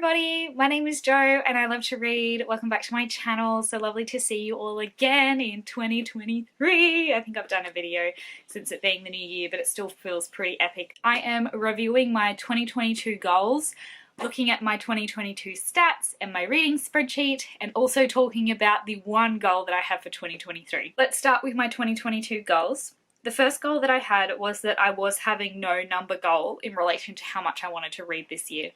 everybody, my name is Jo and I love to read. Welcome back to my channel. So lovely to see you all again in 2023. I think I've done a video since it being the new year, but it still feels pretty epic. I am reviewing my 2022 goals, looking at my 2022 stats and my reading spreadsheet, and also talking about the one goal that I have for 2023. Let's start with my 2022 goals. The first goal that I had was that I was having no number goal in relation to how much I wanted to read this year.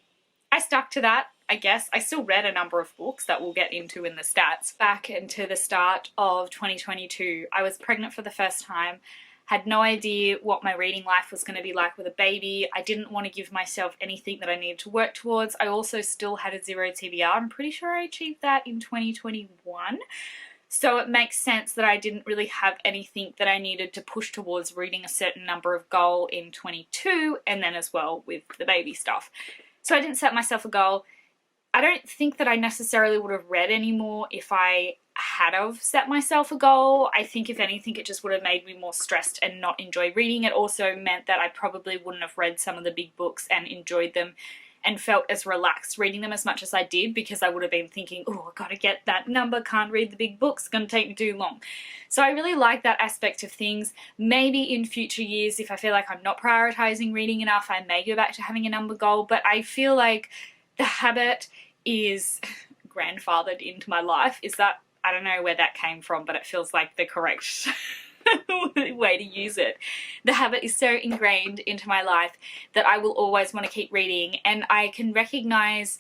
I stuck to that, I guess. I still read a number of books that we'll get into in the stats. Back into the start of 2022, I was pregnant for the first time, had no idea what my reading life was going to be like with a baby. I didn't want to give myself anything that I needed to work towards. I also still had a 0 TBR. I'm pretty sure I achieved that in 2021. So it makes sense that I didn't really have anything that I needed to push towards reading a certain number of goal in 22, and then as well with the baby stuff. So I didn't set myself a goal. I don't think that I necessarily would have read any more if I had have set myself a goal. I think if anything it just would have made me more stressed and not enjoy reading. It also meant that I probably wouldn't have read some of the big books and enjoyed them and felt as relaxed reading them as much as I did, because I would have been thinking, oh, I've got to get that number, can't read the big books, gonna take me too long. So I really like that aspect of things. Maybe in future years, if I feel like I'm not prioritizing reading enough, I may go back to having a number goal, but I feel like the habit is grandfathered into my life. Is that, I don't know where that came from, but it feels like the correct way to use it. The habit is so ingrained into my life that I will always want to keep reading, and I can recognize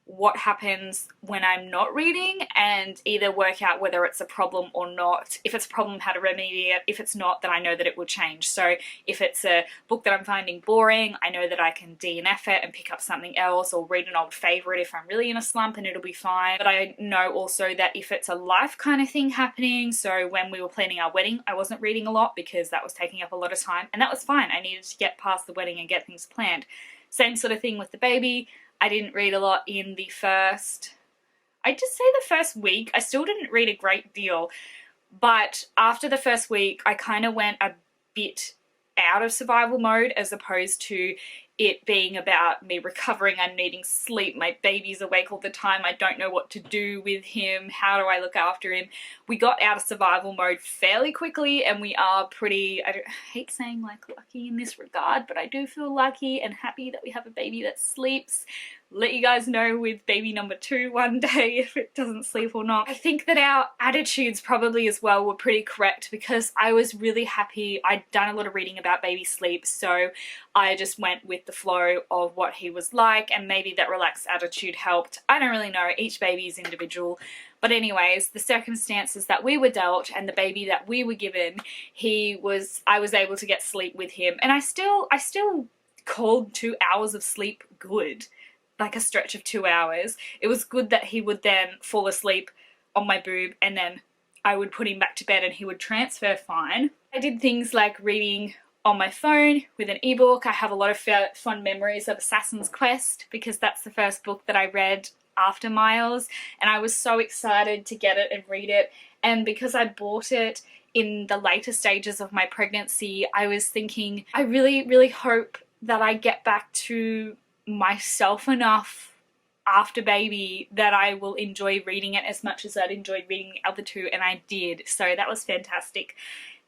what happens when I'm not reading and either work out whether it's a problem or not. If it's a problem, how to remedy it. If it's not, then I know that it will change. So if it's a book that I'm finding boring, I know that I can DNF it and pick up something else, or read an old favorite if I'm really in a slump, and it'll be fine. But I know also that if it's a life kind of thing happening, so when we were planning our wedding, I wasn't reading a lot because that was taking up a lot of time, and that was fine. I needed to get past the wedding and get things planned. Same sort of thing with the baby. I didn't read a lot in the first, I'd just say the first week. I still didn't read a great deal, but after the first week, I kind of went a bit out of survival mode, as opposed to it being about me recovering and needing sleep. My baby's awake all the time. I don't know what to do with him. How do I look after him? We got out of survival mode fairly quickly, and we are pretty, I hate saying like lucky in this regard, but I do feel lucky and happy that we have a baby that sleeps. Let you guys know with baby number 2 one day if it doesn't sleep or not. I think that our attitudes probably as well were pretty correct, because I was really happy. I'd done a lot of reading about baby sleep, so I just went with the flow of what he was like, and maybe that relaxed attitude helped. I don't really know, each baby is individual. But anyways, the circumstances that we were dealt and the baby that we were given, I was able to get sleep with him, and I still called 2 hours of sleep good. Like a stretch of 2 hours. It was good that he would then fall asleep on my boob, and then I would put him back to bed and he would transfer fine. I did things like reading on my phone with an ebook. I have a lot of fond memories of Assassin's Quest, because that's the first book that I read after Miles, and I was so excited to get it and read it. And because I bought it in the later stages of my pregnancy, I was thinking, I really, really hope that I get back to myself enough after baby that I will enjoy reading it as much as I'd enjoyed reading the other 2, and I did. So that was fantastic.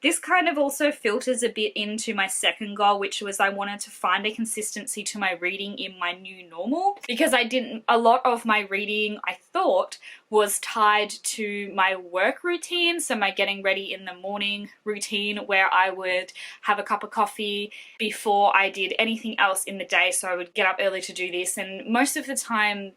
This kind of also filters a bit into my second goal, which was I wanted to find a consistency to my reading in my new normal, because a lot of my reading, I thought, was tied to my work routine. So my getting ready in the morning routine, where I would have a cup of coffee before I did anything else in the day. So I would get up early to do this, and most of the time,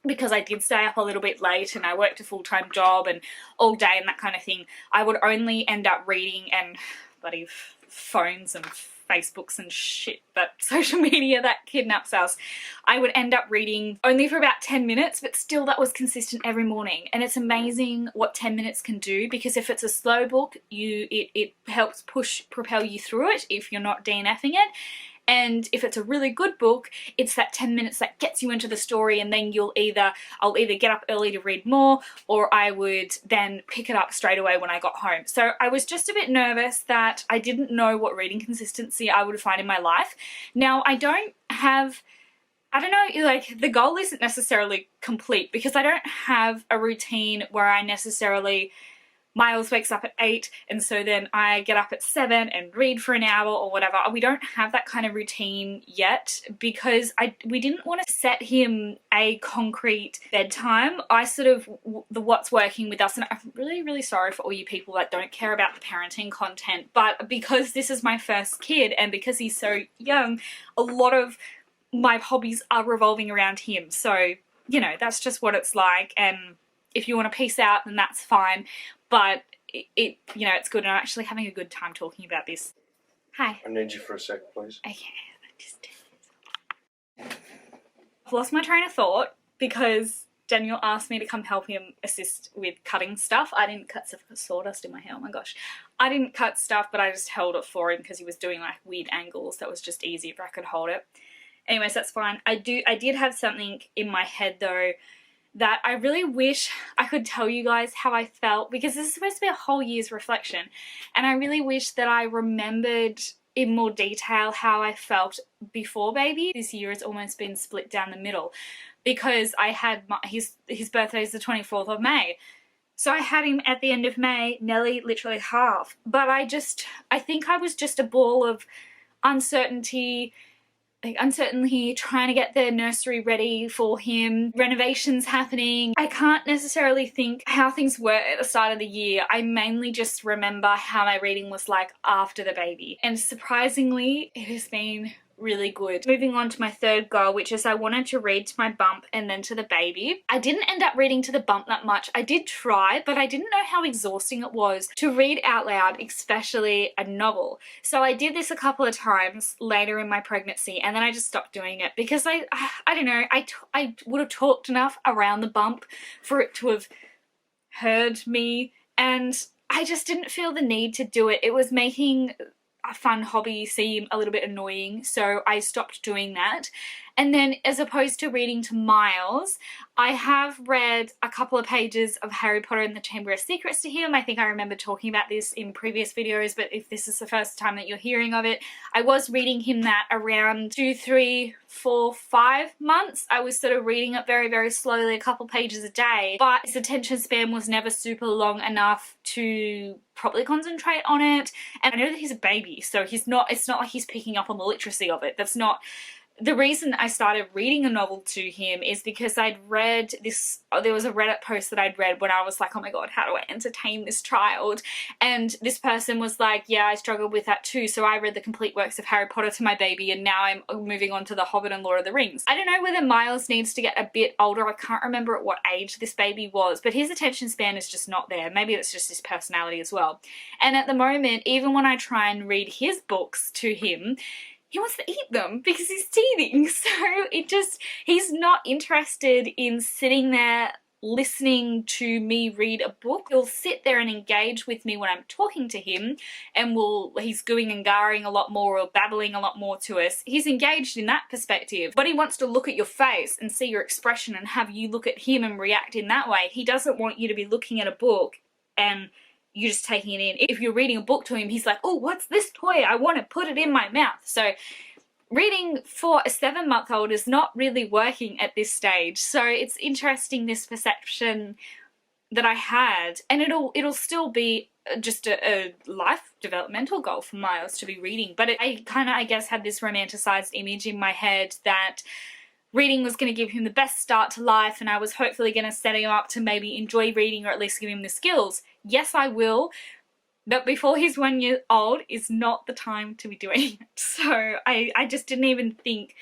because I did stay up a little bit late and I worked a full-time job and all day and that kind of thing, I would only end up reading, and bloody phones and Facebooks and shit, but social media that kidnaps us, I would end up reading only for about 10 minutes, but still that was consistent every morning. And it's amazing what 10 minutes can do, because if it's a slow book, it helps propel you through it if you're not DNFing it. And if it's a really good book, it's that 10 minutes that gets you into the story, and then I'll either get up early to read more, or I would then pick it up straight away when I got home. So I was just a bit nervous that I didn't know what reading consistency I would find in my life. Now, I don't have I don't know, like the goal isn't necessarily complete because I don't have a routine where I necessarily, Miles wakes up at 8 and so then I get up at 7 and read for an hour or whatever. We don't have that kind of routine yet because we didn't want to set him a concrete bedtime. I sort of, the what's working with us, and I'm really, really sorry for all you people that don't care about the parenting content, but because this is my first kid and because he's so young, a lot of my hobbies are revolving around him. So, you know, that's just what it's like, and if you want to peace out, then that's fine. But you know, it's good, and I'm actually having a good time talking about this. Hi. I need you for a second, please. Okay, just I've lost my train of thought because Daniel asked me to come help him assist with cutting stuff. I didn't cut stuff, I've got sawdust in my hair, oh my gosh. I didn't cut stuff, but I just held it for him because he was doing like weird angles. That was just easy if I could hold it. Anyways, that's fine. I did have something in my head though that I really wish I could tell you guys how I felt, because this is supposed to be a whole year's reflection, and I really wish that I remembered in more detail how I felt before baby. This year has almost been split down the middle because I had his birthday is the 24th of May. So I had him at the end of May, nearly literally half. But I think I was just a ball of uncertainty, trying to get the nursery ready for him, renovations happening. I can't necessarily think how things were at the start of the year. I mainly just remember how my reading was like after the baby. And surprisingly, it has been really good. Moving on to my third goal, which is I wanted to read to my bump and then to the baby. I didn't end up reading to the bump that much. I did try, but I didn't know how exhausting it was to read out loud, especially a novel. So I did this a couple of times later in my pregnancy, and then I just stopped doing it because I don't know, I would have talked enough around the bump for it to have heard me, and I just didn't feel the need to do it. It was making a fun hobby seem a little bit annoying, so I stopped doing that. And then as opposed to reading to Miles, I have read a couple of pages of Harry Potter and the Chamber of Secrets to him. I think I remember talking about this in previous videos, but if this is the first time that you're hearing of it, I was reading him that around 2, 3, 4, 5 months. I was sort of reading it very, very slowly, a couple pages a day, but his attention span was never super long enough to properly concentrate on it. And I know that he's a baby, so it's not like he's picking up on the literacy of it. That's not the reason I started reading a novel to him, is because I'd read this, there was a Reddit post that I'd read when I was like, oh my god, how do I entertain this child? And this person was like, yeah, I struggled with that too, so I read the complete works of Harry Potter to my baby, and now I'm moving on to The Hobbit and Lord of the Rings. I don't know whether Miles needs to get a bit older. I can't remember at what age this baby was, but his attention span is just not there. Maybe it's just his personality as well. And at the moment, even when I try and read his books to him, he wants to eat them because he's teething. So he's not interested in sitting there listening to me read a book. He'll sit there and engage with me when I'm talking to him, and he's gooing and garring a lot more or babbling a lot more to us. He's engaged in that perspective, but he wants to look at your face and see your expression and have you look at him and react in that way. He doesn't want you to be looking at a book and you're just taking it in. If you're reading a book to him, he's like, oh, what's this toy? I want to put it in my mouth. So reading for a 7-month-old is not really working at this stage. So it's interesting, this perception that I had, and it'll still be just a life developmental goal for Miles to be reading. But I kind of, I guess, had this romanticized image in my head that reading was going to give him the best start to life, and I was hopefully going to set him up to maybe enjoy reading, or at least give him the skills. Yes, I will, but before he's 1 year old is not the time to be doing it. So I just didn't even think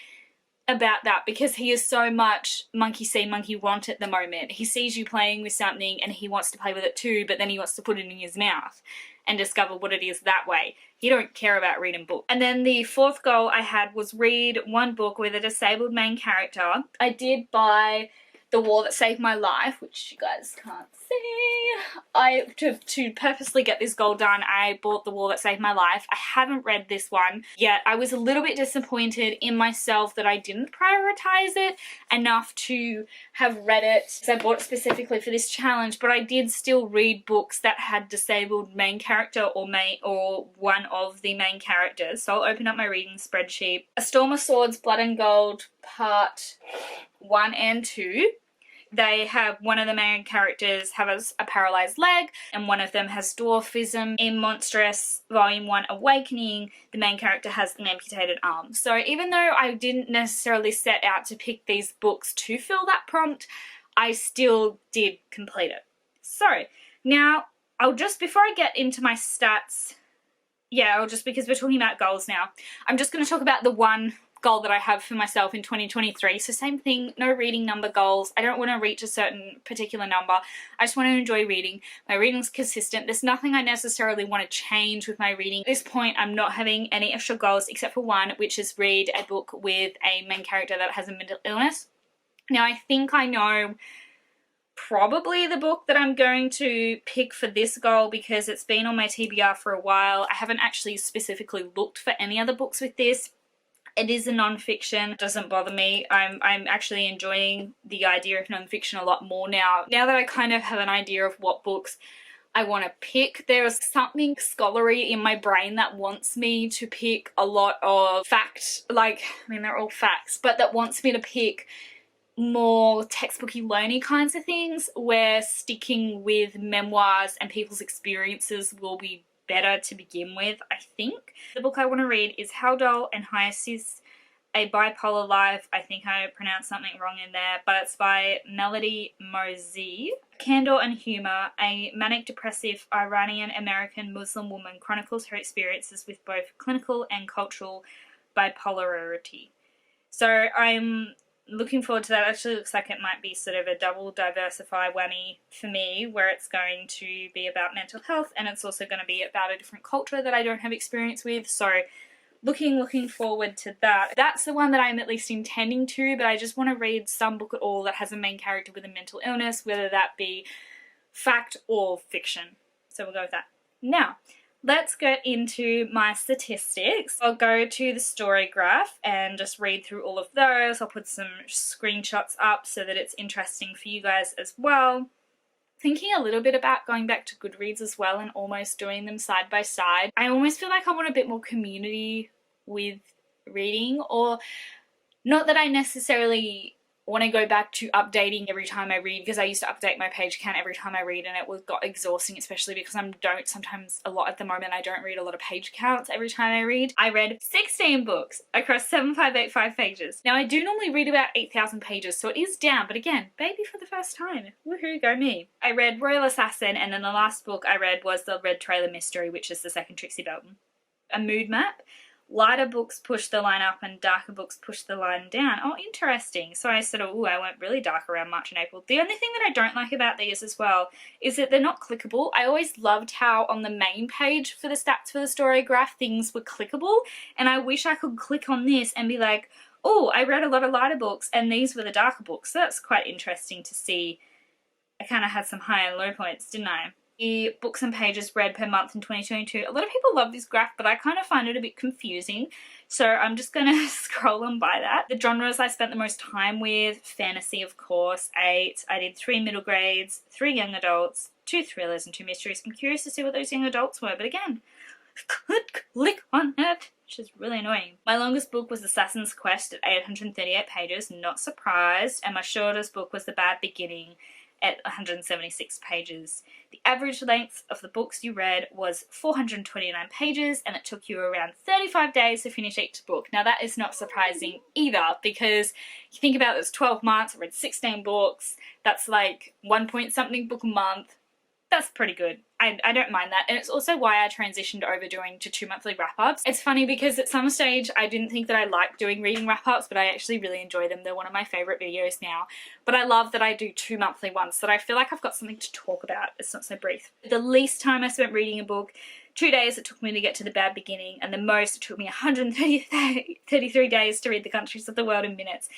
about that, because he is so much monkey see, monkey want at the moment. He sees you playing with something and he wants to play with it too, but then he wants to put it in his mouth and discover what it is that way. He don't care about reading books. And then the fourth goal I had was read one book with a disabled main character. I did buy The War That Saved My Life, which you guys can't see. To purposely get this goal done, I bought The War That Saved My Life. I haven't read this one yet. I was a little bit disappointed in myself that I didn't prioritize it enough to have read it, because I bought it specifically for this challenge, but I did still read books that had disabled main character or one of the main characters. So I'll open up my reading spreadsheet. A Storm of Swords, Blood and Gold, Part 1 and 2. They have, one of the main characters has a paralysed leg, and one of them has dwarfism. In Monstrous Volume 1 Awakening, the main character has an amputated arm. So even though I didn't necessarily set out to pick these books to fill that prompt, I still did complete it. So now, before I get into my stats, because we're talking about goals now, I'm just going to talk about the one goal that I have for myself in 2023. So same thing, no reading number goals. I don't want to reach a certain particular number. I just want to enjoy reading. My reading's consistent. There's nothing I necessarily want to change with my reading. At this point, I'm not having any extra goals except for one, which is read a book with a main character that has a mental illness. Now, I think I know probably the book that I'm going to pick for this goal because it's been on my TBR for a while. I haven't actually specifically looked for any other books with this. It is a non-fiction. It doesn't bother me. I'm actually enjoying the idea of non-fiction a lot more now. Now that I kind of have an idea of what books I want to pick, there's something scholarly in my brain that wants me to pick a lot of facts. They're all facts, but that wants me to pick more textbooky learny kinds of things, where sticking with memoirs and people's experiences will be better to begin with, I think. The book I want to read is Haldol and Hyacis, A Bipolar Life. I think I pronounced something wrong in there, but it's by Melody Mosey. Candor and Humor, a manic-depressive Iranian-American Muslim woman chronicles her experiences with both clinical and cultural bipolarity. So I'm looking forward to that. It actually looks like it might be sort of a double diversify whammy for me, where it's going to be about mental health and it's also going to be about a different culture that I don't have experience with. So looking forward to that. That's the one that I'm at least intending to, but I just want to read some book at all that has a main character with a mental illness, whether that be fact or fiction. So we'll go with that. Now, let's get into my statistics. I'll go to the StoryGraph and just read through all of those. I'll put some screenshots up so that it's interesting for you guys as well. Thinking a little bit about going back to Goodreads as well and almost doing them side by side. I almost feel like I want a bit more community with reading, or not that I necessarily want to go back to updating every time I read, because I used to update my page count every time I read and it got exhausting, especially because a lot at the moment, I don't read a lot of page counts every time I read. I read 16 books across 7,585 pages. Now I do normally read about 8,000 pages, so it is down, but again, baby for the first time. Woohoo, go me. I read Royal Assassin, and then the last book I read was the Red Trailer Mystery, which is the second Trixie Belton. A mood map. Lighter books push the line up and darker books push the line down. Oh, interesting. So I said, I went really dark around March and April. The only thing that I don't like about these as well is that they're not clickable. I always loved how on the main page for the stats for the StoryGraph things were clickable, and I wish I could click on this and be like, oh, I read a lot of lighter books and these were the darker books. So that's quite interesting to see. I kind of had some high and low points, didn't I? The books and pages read per month in 2022. A lot of people love this graph, but I kind of find it a bit confusing. So I'm just going to scroll on by that. The genres I spent the most time with, fantasy, of course, 8. I did 3 middle grades, 3 young adults, 2 thrillers and 2 mysteries. I'm curious to see what those young adults were, but again, could click on it, which is really annoying. My longest book was Assassin's Quest at 838 pages, not surprised, and my shortest book was The Bad Beginning at 176 pages. The average length of the books you read was 429 pages, and it took you around 35 days to finish each book. Now that is not surprising either, because you think about it, it's 12 months, I read 16 books, that's like 1 point something book a month. That's pretty good. I don't mind that, and it's also why I transitioned over to 2 monthly wrap-ups. It's funny because at some stage I didn't think that I liked doing reading wrap-ups, but I actually really enjoy them. They're one of my favourite videos now. But I love that I do 2 monthly ones, so that I feel like I've got something to talk about. It's not so brief. The least time I spent reading a book, 2 days it took me to get to The Bad Beginning, and the most it took me 133 days to read The Countries of the World in Minutes.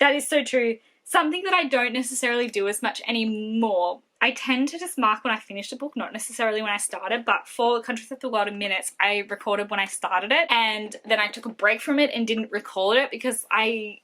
That is so true. Something that I don't necessarily do as much anymore. I tend to just mark when I finished a book, not necessarily when I started, but for Countries of the World in Minutes, I recorded when I started it, and then I took a break from it and didn't record it because I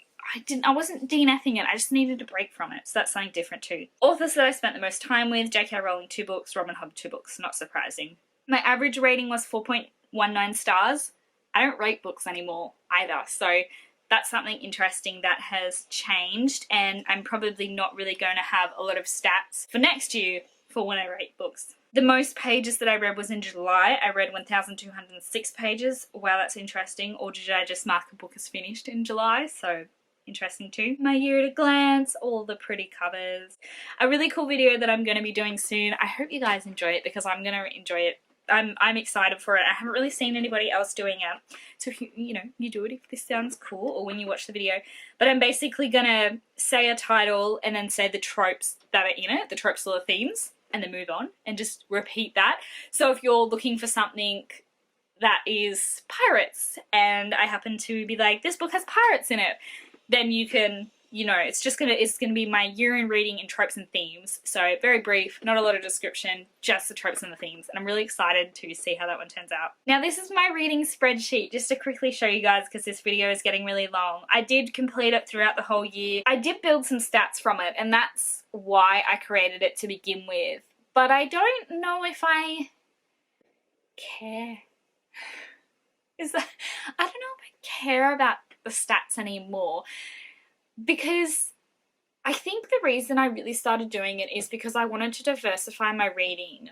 wasn't DNFing it, I just needed a break from it, so that's something different too. Authors that I spent the most time with: J.K. Rowling 2 books, Robin Hood 2 books, not surprising. My average rating was 4.19 stars. I don't rate books anymore either, so that's something interesting that has changed, and I'm probably not really going to have a lot of stats for next year for when I rate books. The most pages that I read was in July. I read 1,206 pages. Wow, that's interesting. Or did I just mark a book as finished in July? So interesting too. My year at a glance, all the pretty covers. A really cool video that I'm going to be doing soon. I hope you guys enjoy it because I'm going to enjoy it. I'm excited for it. I haven't really seen anybody else doing it. So if you do it if this sounds cool or when you watch the video. But I'm basically going to say a title and then say the tropes that are in it, the tropes or the themes, and then move on and just repeat that. So if you're looking for something that is pirates and I happen to be like, this book has pirates in it, then you can, it's gonna be my year in reading in tropes and themes. So very brief, not a lot of description, just the tropes and the themes. And I'm really excited to see how that one turns out. Now this is my reading spreadsheet, just to quickly show you guys because this video is getting really long. I did complete it throughout the whole year. I did build some stats from it, and that's why I created it to begin with. But I don't know if I care. I don't know if I care about the stats anymore, because I think the reason I really started doing it is because I wanted to diversify my reading,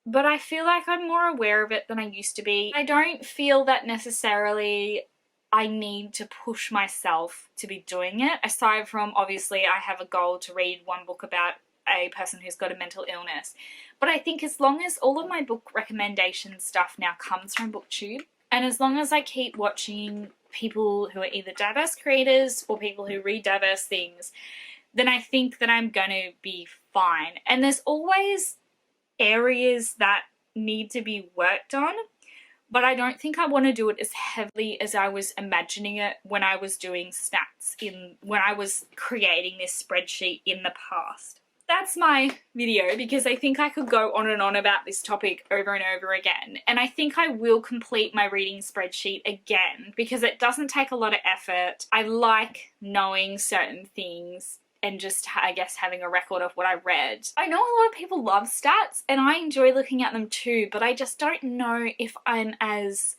but I feel like I'm more aware of it than I used to be. I don't feel that necessarily I need to push myself to be doing it, aside from obviously I have a goal to read one book about a person who's got a mental illness. But I think as long as all of my book recommendation stuff now comes from BookTube, and as long as I keep watching people who are either diverse creators or people who read diverse things, then I think that I'm going to be fine. And there's always areas that need to be worked on, but I don't think I want to do it as heavily as I was imagining it when I was doing stats, when I was creating this spreadsheet in the past. That's my video because I think I could go on and on about this topic over and over again, and I think I will complete my reading spreadsheet again because it doesn't take a lot of effort. I like knowing certain things and just, I guess, having a record of what I read. I know a lot of people love stats and I enjoy looking at them too, but I just don't know if I'm as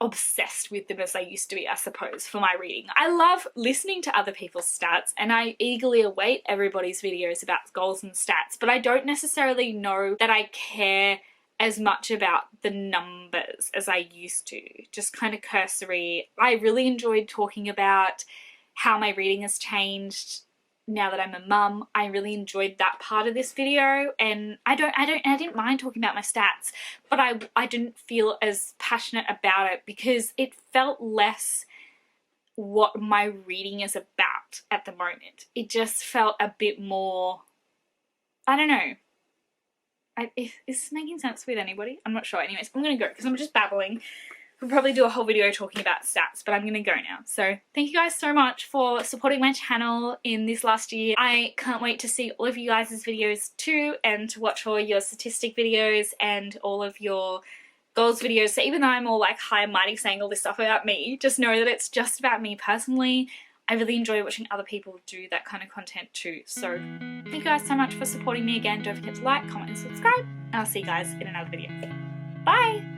obsessed with them as I used to be, I suppose, for my reading. I love listening to other people's stats and I eagerly await everybody's videos about goals and stats, but I don't necessarily know that I care as much about the numbers as I used to. Just kind of cursory. I really enjoyed talking about how my reading has changed now that I'm a mum. I really enjoyed that part of this video, and I didn't mind talking about my stats, but I didn't feel as passionate about it because it felt less what my reading is about at the moment. It just felt a bit more, I don't know. Is this making sense with anybody? I'm not sure. Anyways, I'm gonna go because I'm just babbling. I'll probably do a whole video talking about stats, but I'm gonna go now. So thank you guys so much for supporting my channel in this last year. I can't wait to see all of you guys' videos too, and to watch all your statistic videos and all of your goals videos. So even though I'm all like high and mighty saying all this stuff about me, just know that it's just about me personally. I really enjoy watching other people do that kind of content too. So thank you guys so much for supporting me again. Don't forget to like, comment and subscribe, and I'll see you guys in another video. Bye!